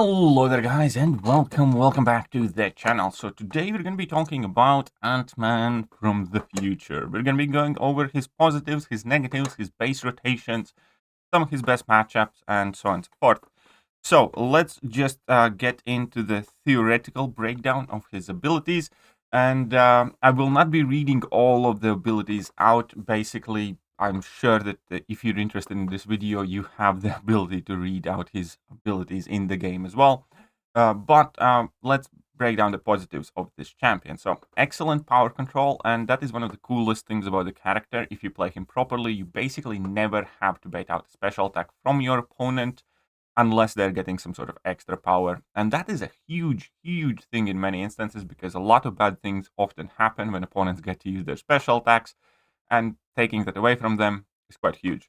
Hello there guys and welcome back to the channel. So today we're going to be talking about Antman from the future. We're going to be going over his positives, his negatives, his base rotations, some of his best matchups and so on and so forth. So let's just get into the theoretical breakdown of his abilities, and I will not be reading all of the abilities out. Basically, I'm sure that if you're interested in this video, you have the ability to read out his abilities in the game as well. But let's break down the positives of this champion. So, excellent power control, and that is one of the coolest things about the character. If you play him properly, you basically never have to bait out a special attack from your opponent unless they're getting some sort of extra power. And that is a huge thing in many instances, because a lot of bad things often happen when opponents get to use their special attacks, and taking that away from them is quite huge.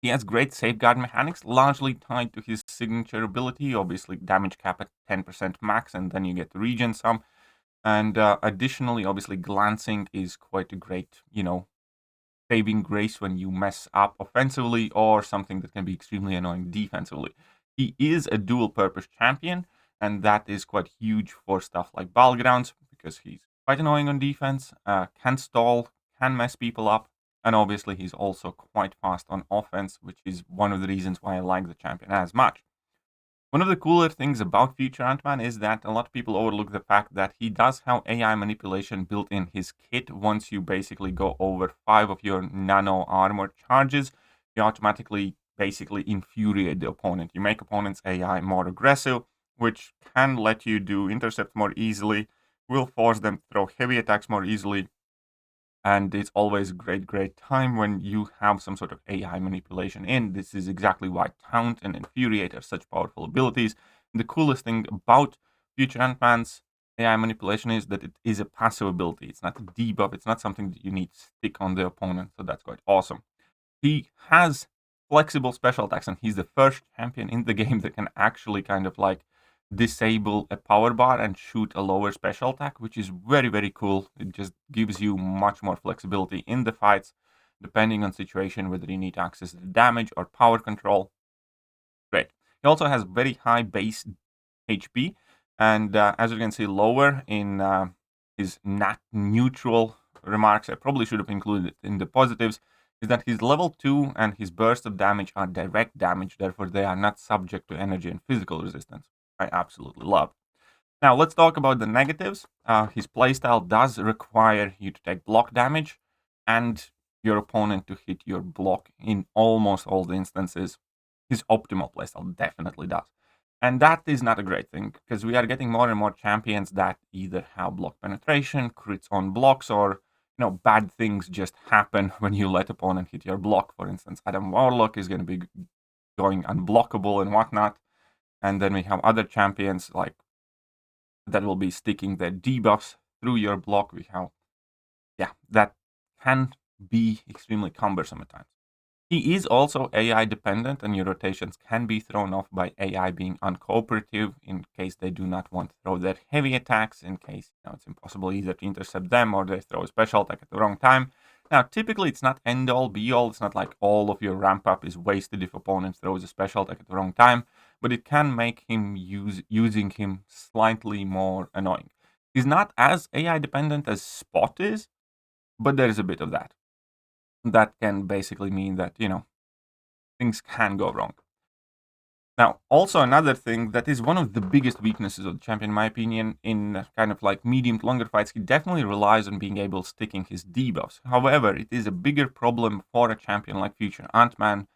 He has great safeguard mechanics, largely tied to his signature ability, obviously damage cap at 10% max, and then you get to regen some. And additionally, obviously, glancing is quite a great, saving grace when you mess up offensively, or something that can be extremely annoying defensively. He is a dual-purpose champion, and that is quite huge for stuff like battlegrounds, because he's quite annoying on defense, can stall, can mess people up, and obviously he's also quite fast on offense, which is one of the reasons why I like the champion as much. One of the cooler things about future Antman is that a lot of people overlook the fact that he does have AI manipulation built in his kit. Once you basically go over 5 of your nano armor charges, you automatically basically infuriate the opponent. You make opponents' AI more aggressive, which can let you do intercepts more easily, will force them to throw heavy attacks more easily, and it's always a great time when you have some sort of AI manipulation in. This is exactly why Taunt and Infuriate are such powerful abilities. And the coolest thing about future Antman's AI manipulation is that it is a passive ability. It's not a debuff. It's not something that you need to stick on the opponent. So that's quite awesome. He has flexible special attacks, and he's the first champion in the game that can actually kind of like disable a power bar and shoot a lower special attack, which is very cool. It just gives you much more flexibility in the fights, depending on situation, whether you need access to damage or power control. Great. He also has very high base HP, and as you can see lower in his not neutral remarks, I probably should have included it in the positives, is that his level 2 and his burst of damage are direct damage, therefore they are not subject to energy and physical resistance. I absolutely love. Now let's talk about the negatives. His playstyle does require you to take block damage and your opponent to hit your block in almost all the instances. His optimal playstyle definitely does. And that is not a great thing, because we are getting more and more champions that either have block penetration, crits on blocks, or bad things just happen when you let opponent hit your block. For instance, Adam Warlock is going to be going unblockable and whatnot. And then we have other champions like that will be sticking their debuffs through your block. We have, that can be extremely cumbersome at times. He is also AI dependent, and your rotations can be thrown off by AI being uncooperative in case they do not want to throw their heavy attacks, in case it's impossible either to intercept them or they throw a special attack at the wrong time. Now, typically it's not end all be all. It's not like all of your ramp up is wasted if opponent throws a special attack at the wrong time, but it can make him using him slightly more annoying. He's not as AI dependent as Spot is, but there is a bit of that. That can basically mean that, things can go wrong. Now, also another thing that is one of the biggest weaknesses of the champion, in my opinion, in kind of like medium to longer fights, he definitely relies on being able to sticking his debuffs. However, it is a bigger problem for a champion like future Antman,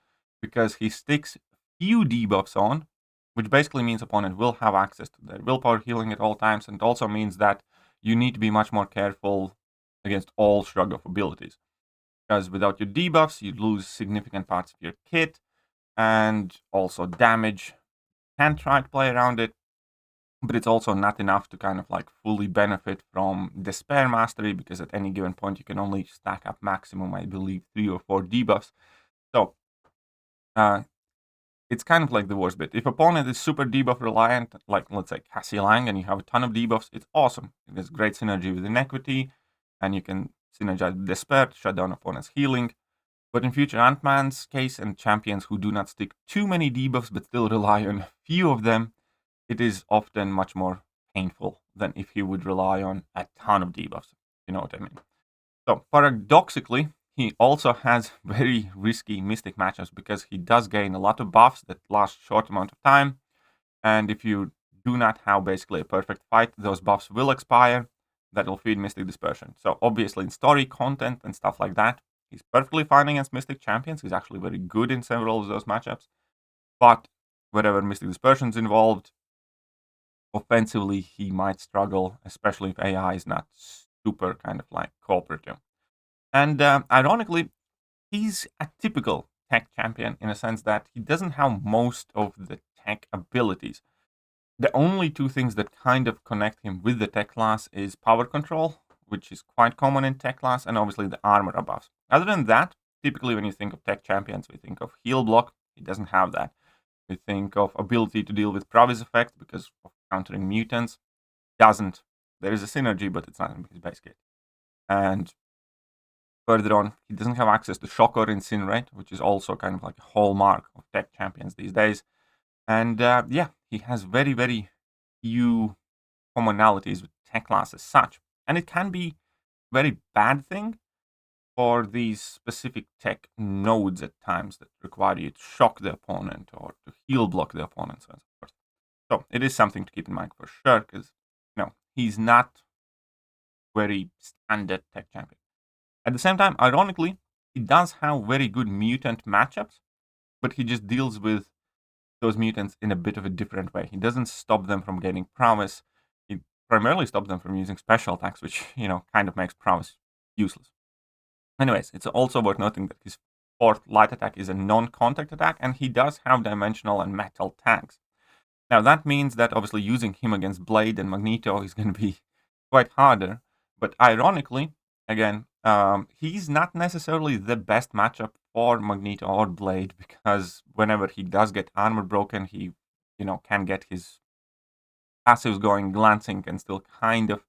because he sticks few debuffs on, which basically means opponent will have access to their willpower healing at all times, and it also means that you need to be much more careful against all shrug of abilities. Because without your debuffs, you lose significant parts of your kit, and also damage. Can try to play around it, but it's also not enough to kind of like fully benefit from Despair Mastery, because at any given point you can only stack up maximum, I believe, 3 or 4 debuffs. So it's kind of like the worst bit. If opponent is super debuff reliant, like let's say Cassie Lang, and you have a ton of debuffs, it's awesome. It has great synergy with Inequity, and you can synergize with Despair to shut down opponent's healing. But in future Antman's case, and champions who do not stick too many debuffs but still rely on a few of them, it is often much more painful than if he would rely on a ton of debuffs. You know what I mean? So paradoxically, he also has very risky Mystic matchups because he does gain a lot of buffs that last short amount of time. And if you do not have basically a perfect fight, those buffs will expire. That will feed Mystic Dispersion. So obviously in story content and stuff like that, he's perfectly fine against Mystic champions. He's actually very good in several of those matchups. But wherever Mystic Dispersion is involved, offensively he might struggle, especially if AI is not super kind of like cooperative. And ironically, he's a typical tech champion in a sense that he doesn't have most of the tech abilities. The only two things that kind of connect him with the tech class is power control, which is quite common in tech class, and obviously the armor buffs. Other than that, typically when you think of tech champions, we think of heal block. He doesn't have that. We think of ability to deal with Provis effect because of countering mutants. Doesn't. There is a synergy, but it's not in his base kit. And further on, he doesn't have access to shock or incinerate, which is also kind of like a hallmark of tech champions these days. And yeah, he has very, very few commonalities with tech class as such. And it can be a very bad thing for these specific tech nodes at times that require you to shock the opponent or to heal block the opponent, so on and so forth. So it is something to keep in mind for sure, because he's not very standard tech champion. At the same time, ironically, he does have very good mutant matchups, but he just deals with those mutants in a bit of a different way. He doesn't stop them from gaining prowess. He primarily stops them from using special attacks, which, kind of makes prowess useless. Anyways, it's also worth noting that his fourth light attack is a non-contact attack, and he does have dimensional and metal tags. Now, that means that obviously using him against Blade and Magneto is going to be quite harder. But ironically, again, he's not necessarily the best matchup for Magneto or Blade, because whenever he does get armor broken, he, can get his passives going, glancing, and still kind of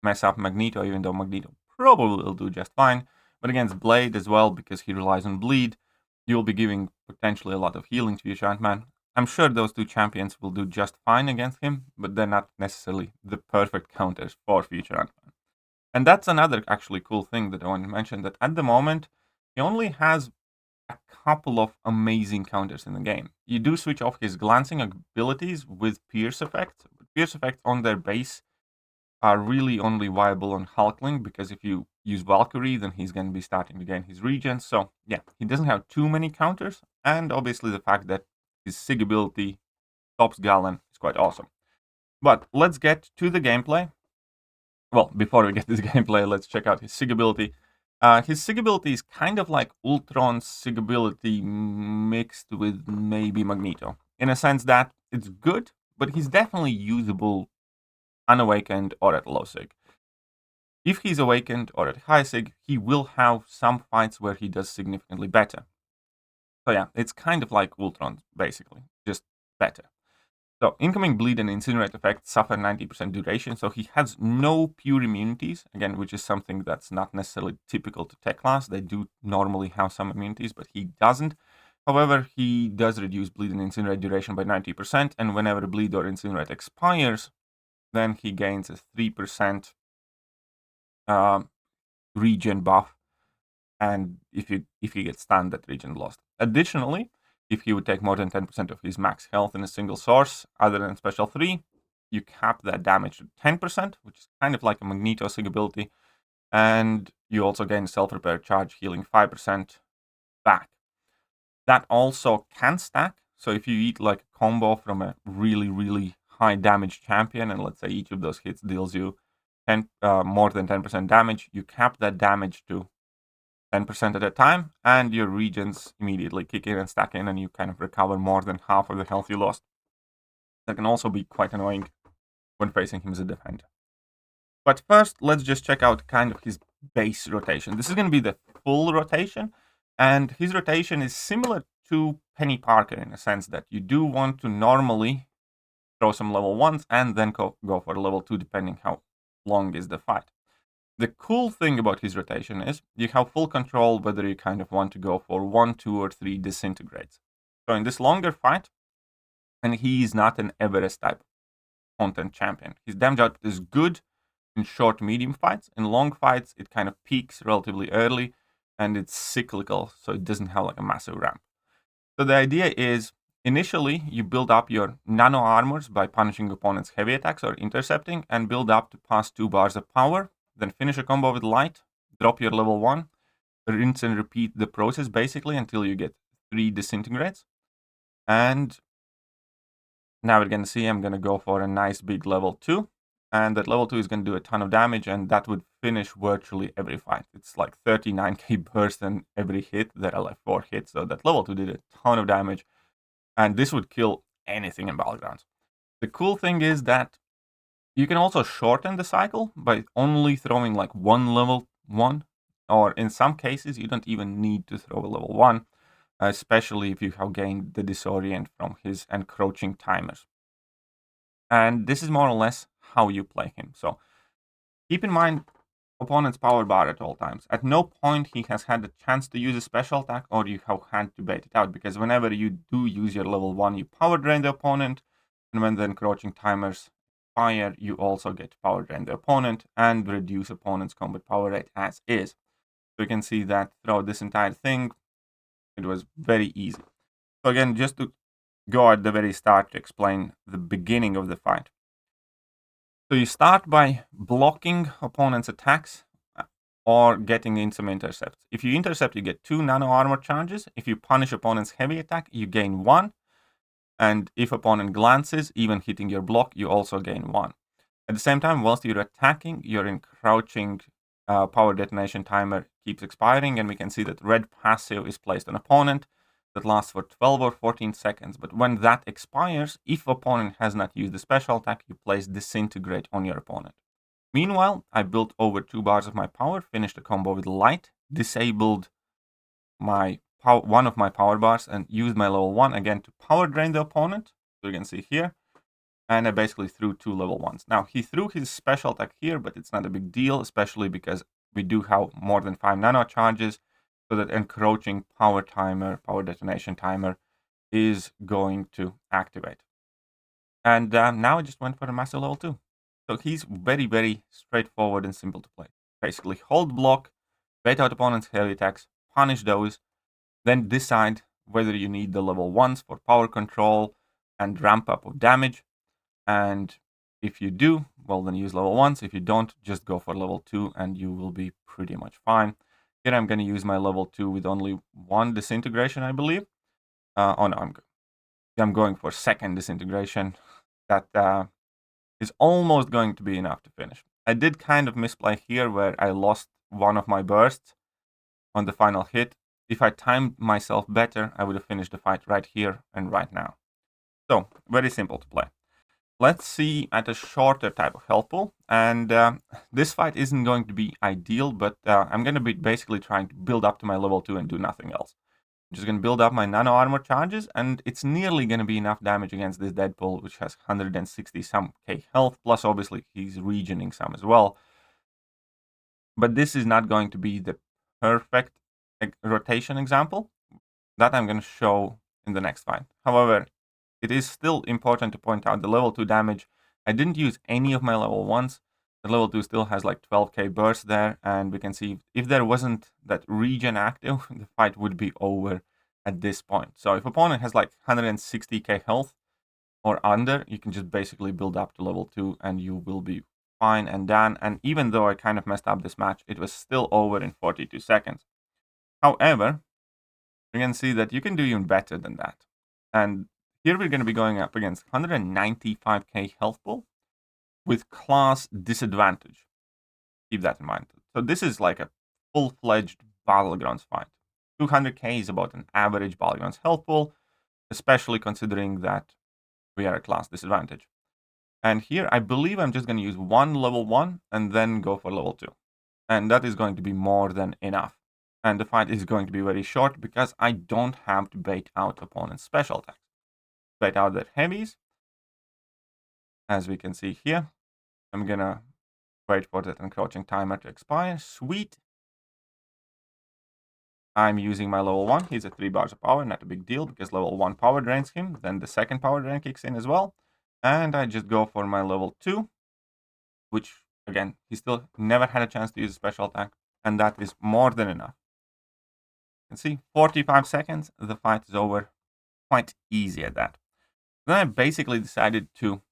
mess up Magneto, even though Magneto probably will do just fine. But against Blade as well, because he relies on bleed, you'll be giving potentially a lot of healing to future Antman. I'm sure those two champions will do just fine against him, but they're not necessarily the perfect counters for future Antman. And that's another actually cool thing that I want to mention, that at the moment, he only has a couple of amazing counters in the game. You do switch off his glancing abilities with Pierce Effect. Pierce Effect on their base are really only viable on Hulkling, because if you use Valkyrie, then he's going to be starting to gain his regen. So yeah, he doesn't have too many counters, and obviously the fact that his Sig ability stops Galen is quite awesome. But let's get to the gameplay. Well, before we get to the gameplay, let's check out his Sig ability. His Sig ability is kind of like Ultron's Sig ability mixed with maybe Magneto, in a sense that it's good, but he's definitely usable unawakened or at low Sig. If he's awakened or at high Sig, he will have some fights where he does significantly better. So yeah, it's kind of like Ultron, basically, just better. So incoming bleed and incinerate effects suffer 90% duration, so he has no pure immunities, again, which is something that's not necessarily typical to tech class. They do normally have some immunities, but he doesn't. However, he does reduce bleed and incinerate duration by 90%, and whenever bleed or incinerate expires, then he gains a 3% regen buff, and if he gets stunned, that regen lost. Additionally, if he would take more than 10% of his max health in a single source, other than Special 3, you cap that damage to 10%, which is kind of like a Magneto Sig ability, and you also gain self-repair charge, healing 5% back. That also can stack, so if you eat like a combo from a really, really high damage champion, and let's say each of those hits deals you more than 10% damage, you cap that damage to 10% at a time, and your regens immediately kick in and stack in, and you kind of recover more than half of the health you lost. That can also be quite annoying when facing him as a defender. But first, let's just check out kind of his base rotation. This is going to be the full rotation, and his rotation is similar to Penny Parker in a sense that you do want to normally throw some level 1s and then go for level 2 depending how long is the fight. The cool thing about his rotation is you have full control whether you kind of want to go for 1, 2, or 3 disintegrates. So in this longer fight, and he is not an Everest type content champion. His damage output is good in short, medium fights. In long fights, it kind of peaks relatively early, and it's cyclical, so it doesn't have like a massive ramp. So the idea is, initially, you build up your nano armors by punishing opponents' heavy attacks or intercepting, and build up to past 2 bars of power. Then finish a combo with light, drop your level 1, rinse and repeat the process basically until you get 3 disintegrates. And now we're going to see I'm going to go for a nice big level 2. And that level 2 is going to do a ton of damage, and that would finish virtually every fight. It's like 39k burst in every hit. There are like 4 hits, so that level 2 did a ton of damage. And this would kill anything in Battlegrounds. The cool thing is that you can also shorten the cycle by only throwing like 1 level 1. Or in some cases, you don't even need to throw a level 1. Especially if you have gained the disorient from his encroaching timers. And this is more or less how you play him. So keep in mind opponent's power bar at all times. At no point he has had a chance to use a special attack, or you have had to bait it out, because whenever you do use your level 1, you power drain the opponent, and when the encroaching timers fire, you also get to power drain the opponent and reduce opponent's combat power rate as is. So you can see that throughout this entire thing, it was very easy. So again, just to go at the very start to explain the beginning of the fight. So you start by blocking opponent's attacks or getting in some intercepts. If you intercept, you get 2 nano armor charges. If you punish opponent's heavy attack, you gain 1. And if opponent glances, even hitting your block, you also gain 1. At the same time, whilst you're attacking, your encroaching power detonation timer keeps expiring, and we can see that red passive is placed on opponent that lasts for 12 or 14 seconds. But when that expires, if opponent has not used the special attack, you place disintegrate on your opponent. Meanwhile, I built over 2 bars of my power, finished the combo with light, disabled my one of my power bars, and used my level 1 again to power drain the opponent. So you can see here. And I basically threw 2 level 1s. Now, he threw his special attack here, but it's not a big deal, especially because we do have more than 5 nano charges, so that encroaching power detonation timer, is going to activate. And now I just went for a massive level 2. So he's very, very straightforward and simple to play. Basically, hold block, bait out opponent's heavy attacks, punish those, then decide whether you need the level 1s for power control and ramp up of damage. And if you do, well, then use level 1s. If you don't, just go for level 2 and you will be pretty much fine. Here I'm going to use my level 2 with only 1 disintegration, I believe. Oh no, I'm going for 2nd disintegration. That is almost going to be enough to finish. I did kind of misplay here where I lost one of my bursts on the final hit. If I timed myself better, I would have finished the fight right here and right now. So, very simple to play. Let's see at a shorter type of health pool. And this fight isn't going to be ideal, but I'm going to be basically trying to build up to my level 2 and do nothing else. I'm just going to build up my nano armor charges, and it's nearly going to be enough damage against this Deadpool, which has 160 some K health, plus obviously he's regening some as well. But this is not going to be the perfect rotation example that I'm going to show in the next fight. However, it is still important to point out the level 2 damage. I didn't use any of my level 1s. The level 2 still has like 12k burst there, and we can see if there wasn't that regen active, the fight would be over at this point. So if opponent has like 160k health or under, you can just basically build up to level 2 and you will be fine and done. And even though I kind of messed up this match, it was still over in 42 seconds. However, you can see that you can do even better than that. And here we're going to be going up against 195k health pool with class disadvantage. Keep that in mind. So this is like a full-fledged Battlegrounds fight. 200k is about an average Battlegrounds health pool, especially considering that we are a class disadvantage. And here I believe I'm just going to use 1 level 1 and then go for level 2. And that is going to be more than enough. And the fight is going to be very short because I don't have to bait out opponent's special attacks. Bait out their heavies. As we can see here, I'm gonna wait for that encroaching timer to expire. Sweet. I'm using my level 1. He's at 3 bars of power, not a big deal because level 1 power drains him. Then the second power drain kicks in as well. And I just go for my level 2, which, again, he still never had a chance to use a special attack, and that is more than enough. You can see, 45 seconds, the fight is over. Quite easy at that. Then I basically decided to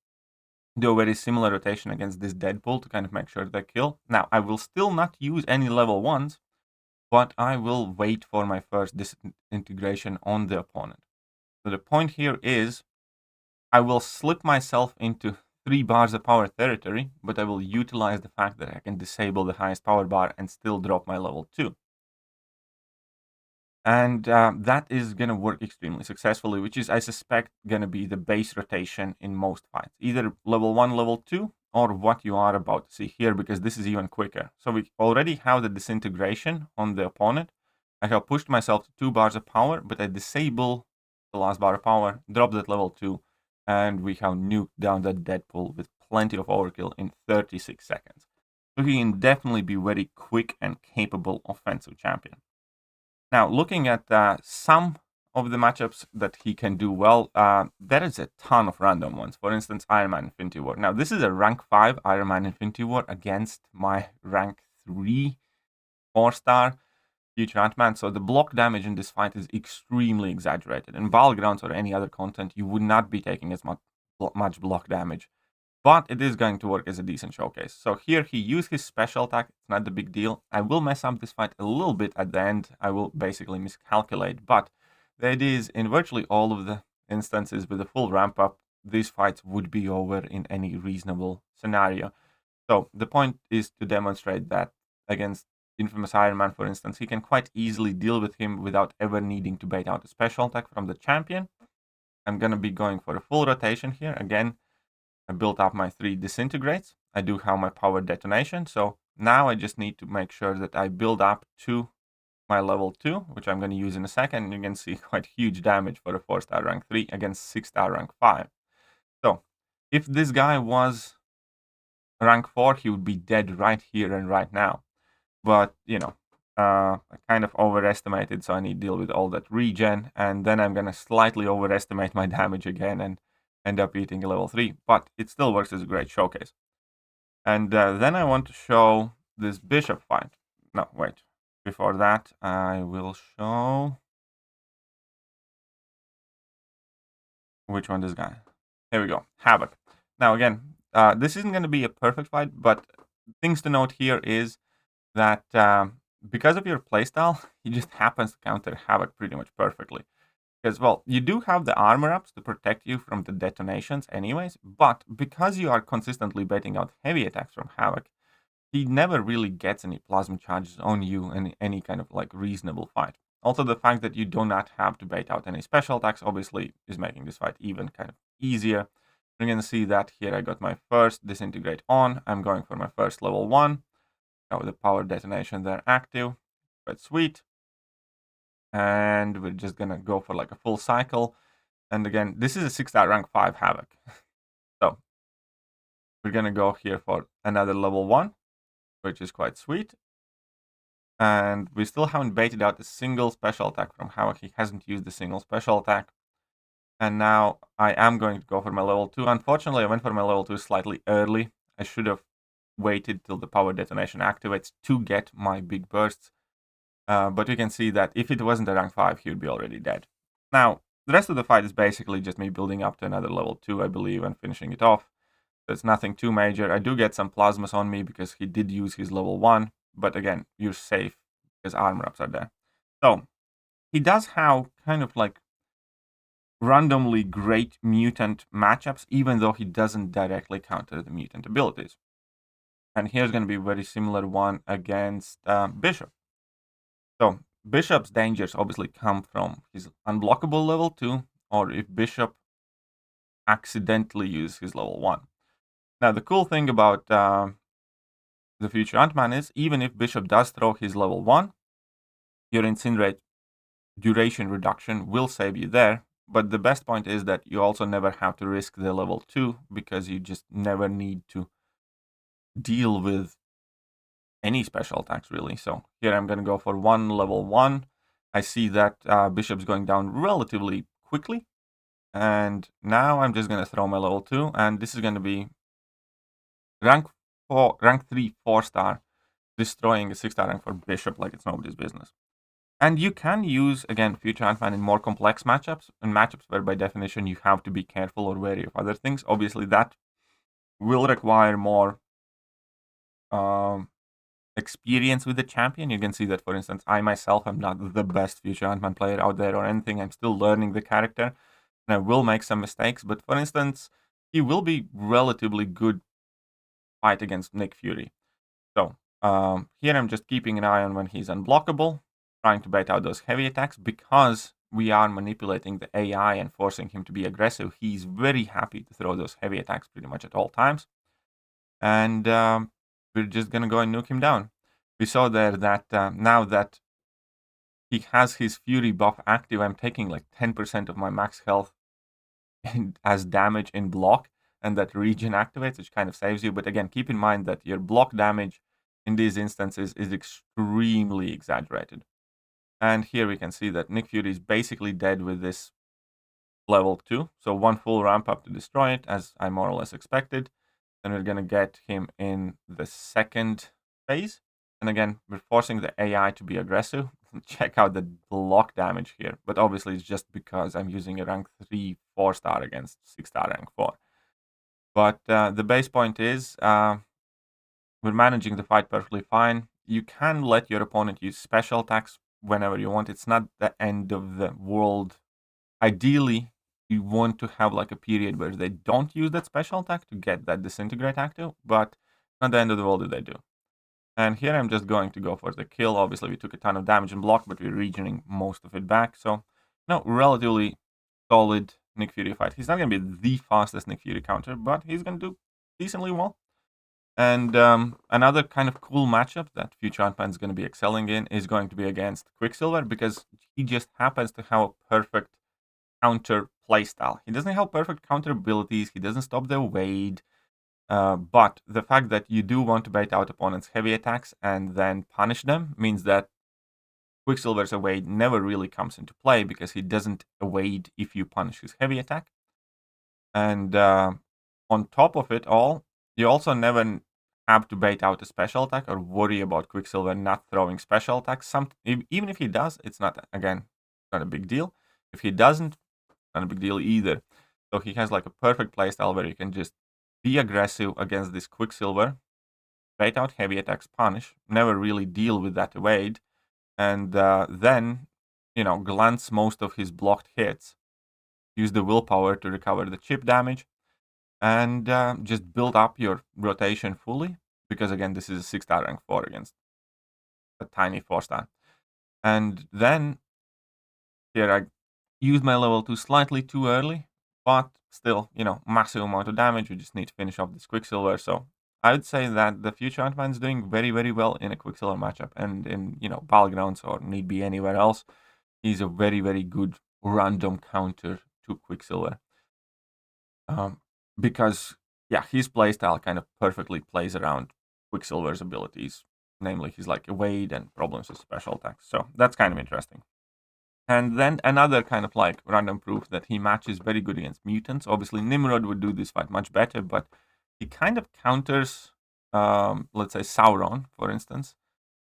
do a very similar rotation against this Deadpool to kind of make sure they kill. Now, I will still not use any level 1s, but I will wait for my first disintegration on the opponent. So the point here is I will slip myself into 3 bars of power territory, but I will utilize the fact that I can disable the highest power bar and still drop my level 2. And that is going to work extremely successfully, which is, I suspect, going to be the base rotation in most fights. Either level 1, level 2, or what you are about to see here, because this is even quicker. So we already have the disintegration on the opponent. I have pushed myself to 2 bars of power, but I disable the last bar of power, drop that level 2, and we have nuked down that Deadpool with plenty of overkill in 36 seconds. So he can definitely be very quick and capable offensive champion. Now, looking at some of the matchups that he can do well, there is a ton of random ones. For instance, Iron Man Infinity War. Now, this is a rank 5 Iron Man Infinity War against my rank 3 4-star future Antman. So the block damage in this fight is extremely exaggerated. In Battlegrounds or any other content, you would not be taking as much block damage. But it is going to work as a decent showcase. So here he used his special attack. It's not the big deal. I will mess up this fight a little bit at the end. I will basically miscalculate. But the idea is, in virtually all of the instances with a full ramp up, these fights would be over in any reasonable scenario. So the point is to demonstrate that against Infamous Iron Man, for instance, he can quite easily deal with him without ever needing to bait out a special attack from the champion. I'm going to be going for a full rotation here. Again, I built up my 3 disintegrates. I do have my power detonation. So now I just need to make sure that I build up to my level 2, which I'm going to use in a second. You can see quite huge damage for a 4-star rank 3 against 6-star rank 5. So if this guy was rank 4, he would be dead right here and right now. But, I kind of overestimated, so I need to deal with all that regen. And then I'm going to slightly overestimate my damage again and end up eating a level 3, but it still works as a great showcase. And then I want to show this bishop fight. No, wait. Before that, I will show... Which one, this guy? Here we go, Havoc. Now again, this isn't going to be a perfect fight, but things to note here is that because of your playstyle, he just happens to counter Havoc pretty much perfectly. Because, well, you do have the armor ups to protect you from the detonations anyways, but because you are consistently baiting out heavy attacks from Havoc, he never really gets any plasma charges on you in any kind of reasonable fight. Also, the fact that you do not have to bait out any special attacks obviously is making this fight even kind of easier. You're going to see that here I got my first disintegrate on. I'm going for my first level 1. Now the power detonation there active. Quite sweet. And we're just gonna go for a full cycle. And again, this is a 6-star rank 5 Havoc. So we're gonna go here for another level 1, which is quite sweet. And we still haven't baited out a single special attack from Havoc. He hasn't used a single special attack. And now I am going to go for my level 2. Unfortunately, I went for my level 2 slightly early. I should have waited till the power detonation activates to get my big bursts. But we can see that if it wasn't a rank 5, he would be already dead. Now, the rest of the fight is basically just me building up to another level 2, I believe, and finishing it off. There's nothing too major. I do get some plasmas on me because he did use his level 1. But again, you're safe because armor ups are there. So, he does have kind of randomly great mutant matchups, even though he doesn't directly counter the mutant abilities. And here's going to be a very similar one against Bishop. So Bishop's dangers obviously come from his unblockable level 2, or if Bishop accidentally uses his level 1. Now the cool thing about the future Antman is, even if Bishop does throw his level 1, your incinerate duration reduction will save you there. But the best point is that you also never have to risk the level 2, because you just never need to deal with any special attacks, really. So here I'm going to go for one level 1. I see that Bishop's going down relatively quickly. And now I'm just going to throw my level 2, and this is going to be rank 3 4-star, destroying a 6-star rank for Bishop like it's nobody's business. And you can use, again, Future Antman in more complex matchups, and matchups where by definition you have to be careful or wary of other things. Obviously, that will require more experience with the champion. You can see that, for instance, I myself am not the best Future Antman player out there or anything. I'm still learning the character, and I will make some mistakes. But for instance, he will be relatively good fight against Nick Fury. So here I'm just keeping an eye on when he's unblockable, trying to bait out those heavy attacks because we are manipulating the AI and forcing him to be aggressive. He's very happy to throw those heavy attacks pretty much at all times. And we're just going to go and nuke him down. We saw there that now that he has his Fury buff active, I'm taking like 10% of my max health as damage in block, and that regen activates, which kind of saves you. But again, keep in mind that your block damage in these instances is extremely exaggerated. And here we can see that Nick Fury is basically dead with this level 2. So one full ramp up to destroy it, as I more or less expected. Then we're going to get him in the second phase. And again, we're forcing the AI to be aggressive. Check out the block damage here. But obviously it's just because I'm using a rank 3 4-star against 6-star rank 4. But the base point is we're managing the fight perfectly fine. You can let your opponent use special attacks whenever you want. It's not the end of the world. Ideally, you want to have like a period where they don't use that special attack to get that disintegrate active, but not the end of the world if they do. And here I'm just going to go for the kill. Obviously, we took a ton of damage and block, but we're regening most of it back. So, no, relatively solid Nick Fury fight. He's not going to be the fastest Nick Fury counter, but he's going to do decently well. And another kind of cool matchup that Future Antman is going to be excelling in is going to be against Quicksilver, because he just happens to have a perfect counter playstyle. He doesn't have perfect counter abilities. He doesn't stop the wade. But the fact that you do want to bait out opponents' heavy attacks and then punish them means that Quicksilver's evade never really comes into play because he doesn't evade if you punish his heavy attack. And on top of it all, you also never have to bait out a special attack or worry about Quicksilver not throwing special attacks. Even if he does, it's not, again, not a big deal. If he doesn't, not a big deal either. So he has like a perfect playstyle where you can just be aggressive against this Quicksilver, bait out heavy attacks, punish, never really deal with that evade, and then, glance most of his blocked hits, use the willpower to recover the chip damage, and just build up your rotation fully, because again, this is a 6-star rank 4 against a tiny 4-star. And then here I used my level 2 slightly too early, but still, massive amount of damage. We just need to finish off this Quicksilver. So I would say that the Future Antman is doing very, very well in a Quicksilver matchup, and in, Battlegrounds or need be anywhere else. He's a very, very good random counter to Quicksilver. Because, yeah, his playstyle kind of perfectly plays around Quicksilver's abilities. Namely, he's like evade and problems with special attacks. So that's kind of interesting. And then another kind of like random proof that he matches very good against mutants. Obviously, Nimrod would do this fight much better, but he kind of counters, let's say, Sauron, for instance,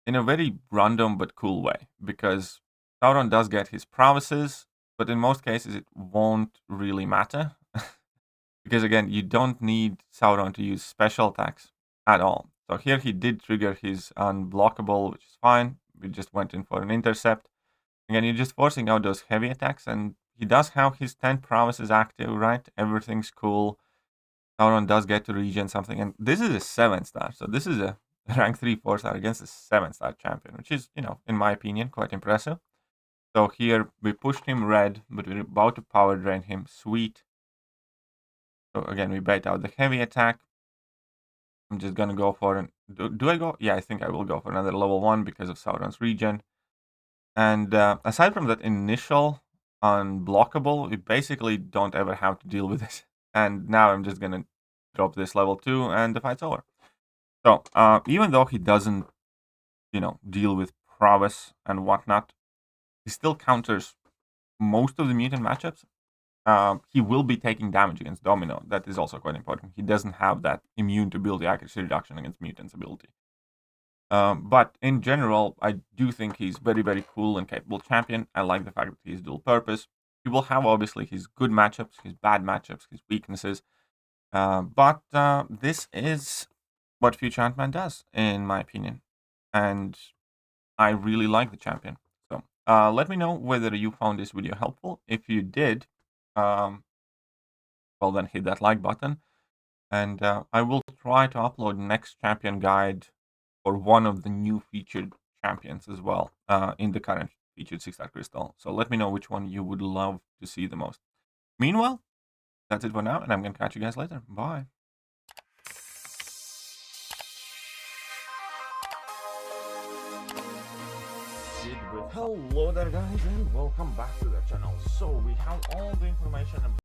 in a very random but cool way. Because Sauron does get his prowesses, but in most cases it won't really matter. Because again, you don't need Sauron to use special attacks at all. So here he did trigger his unblockable, which is fine. We just went in for an intercept. Again, you're just forcing out those heavy attacks, and he does have his 10 prowesses active, right? Everything's cool. Sauron does get to regen something, and this is a 7-star, so this is a rank 3 4-star against a 7-star champion, which is, in my opinion, quite impressive. So here we pushed him red, but we're about to power drain him. Sweet. So again, we bait out the heavy attack. I'm just gonna go for an... Do I go? Yeah, I think I will go for another level 1 because of Sauron's regen. And aside from that initial unblockable, we basically don't ever have to deal with it. And now I'm just going to drop this level 2 and the fight's over. So even though he doesn't, deal with prowess and whatnot, he still counters most of the mutant matchups. he will be taking damage against Domino. That is also quite important. He doesn't have that immune to ability accuracy reduction against mutants ability. But in general, I do think he's very, very cool and capable champion. I like the fact that he's dual purpose. He will have obviously his good matchups, his bad matchups, his weaknesses. But this is what future Antman does, in my opinion. And I really like the champion. So let me know whether you found this video helpful. If you did, well then hit that like button. And I will try to upload next champion guide for one of the new featured champions as well in the current featured 6-star crystal. So let me know which one you would love to see the most. Meanwhile, that's it for now, and I'm going to catch you guys later. Bye. Hello there guys, and welcome back to the channel. So we have all the information about